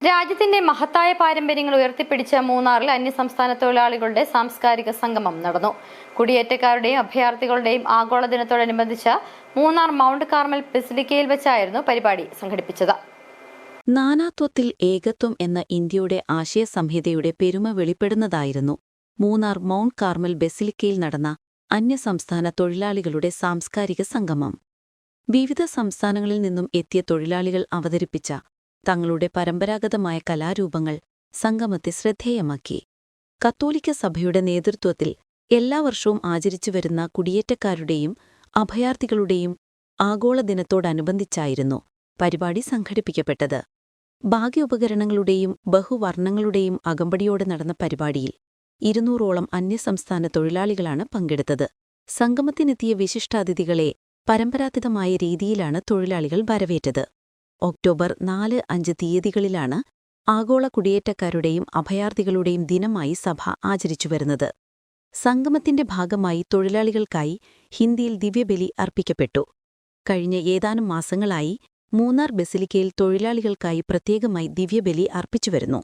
രാജ്യത്തിന്റെ മഹത്തായ പാരമ്പര്യങ്ങൾ ഉയർത്തിപ്പിടിച്ച മൂന്നാറിൽ അന്യസംസ്ഥാന തൊഴിലാളികളുടെ സാംസ്കാരിക സംഗമം നടന്നു. കുടിയേറ്റക്കാരുടെയും അഭയാർത്ഥികളുടെയും ആഗോള ദിനത്തോടനുബന്ധിച്ച് മൂന്നാർ മൗണ്ട് കാർമൽ ബസിലിക്കയിൽ വെച്ചായിരുന്നു പരിപാടി സംഘടിപ്പിച്ചത്. നാനാത്വത്തിൽ ഏകത്വം എന്ന ഇന്ത്യയുടെ ആശയസംഹിതയുടെ പെരുമ വെളിപ്പെടുന്നതായിരുന്നു മൂന്നാർ മൗണ്ട് കാർമൽ ബസിലിക്കയിൽ നടന്ന അന്യസംസ്ഥാന തൊഴിലാളികളുടെ സാംസ്കാരിക സംഗമം. വിവിധ സംസ്ഥാനങ്ങളിൽ നിന്നും എത്തിയ തൊഴിലാളികൾ അവതരിപ്പിച്ച തങ്ങളുടെ പരമ്പരാഗതമായ കലാരൂപങ്ങൾ സംഗമത്തെ ശ്രദ്ധേയമാക്കി. കത്തോലിക്ക സഭയുടെ നേതൃത്വത്തിൽ എല്ലാ വർഷവും ആചരിച്ചുവരുന്ന കുടിയേറ്റക്കാരുടെയും അഭയാർത്ഥികളുടെയും ആഗോള ദിനത്തോടനുബന്ധിച്ചായിരുന്നു പരിപാടി സംഘടിപ്പിക്കപ്പെട്ടത്. ഭാഗ്യോപകരണങ്ങളുടെയും ബഹുവർണ്ണങ്ങളുടെയും അകമ്പടിയോടെ നടന്ന പരിപാടിയിൽ 200ഓളം അന്യസംസ്ഥാന തൊഴിലാളികളാണ് പങ്കെടുത്തത്. സംഗമത്തിനെത്തിയ വിശിഷ്ടാതിഥികളെ പരമ്പരാഗതമായ രീതിയിലാണ് തൊഴിലാളികൾ വരവേറ്റത്. ഒക്ടോബർ 4-5 തീയതികളിലാണ് ആഗോള കുടിയേറ്റക്കാരുടെയും അഭയാർത്ഥികളുടെയും ദിനമായി സഭ ആചരിച്ചുവരുന്നത്. സംഗമത്തിന്റെ ഭാഗമായി തൊഴിലാളികൾക്കായി ഹിന്ദിയിൽ ദിവ്യബലി അർപ്പിക്കപ്പെട്ടു. കഴിഞ്ഞ ഏതാനും മാസങ്ങളായി മൂന്നാർ ബസിലിക്കയിൽ തൊഴിലാളികൾക്കായി പ്രത്യേകമായി ദിവ്യബലി അർപ്പിച്ചുവരുന്നു.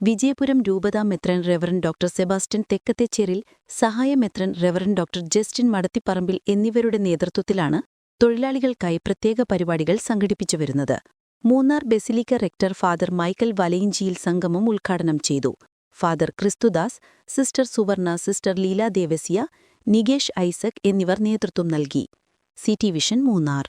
വിജയപുരം രൂപതാ മെത്രൻ റെവറൻ ഡോക്ടർ സെബാസ്റ്റ്യൻ തെക്കത്തേച്ചേരിൽ, സഹായ മെത്രൻ റെവറൻ ഡോക്ടർ ജസ്റ്റിൻ മടത്തിപ്പറമ്പിൽ എന്നിവരുടെ നേതൃത്വത്തിലാണ് തൊഴിലാളികൾക്കായി പ്രത്യേക പരിപാടികൾ സംഘടിപ്പിച്ചുവരുന്നത്. Munnar basilica rector father Michael Valayinchiyil സംഗമം ഉദ്ഘാടനം ചെയ്തു. Father Christudas, sister Suvarna, sister Leela Devasya, Nikesh Isaac എന്നിവർ നേതൃത്വം നൽകി. CT vision Munnar.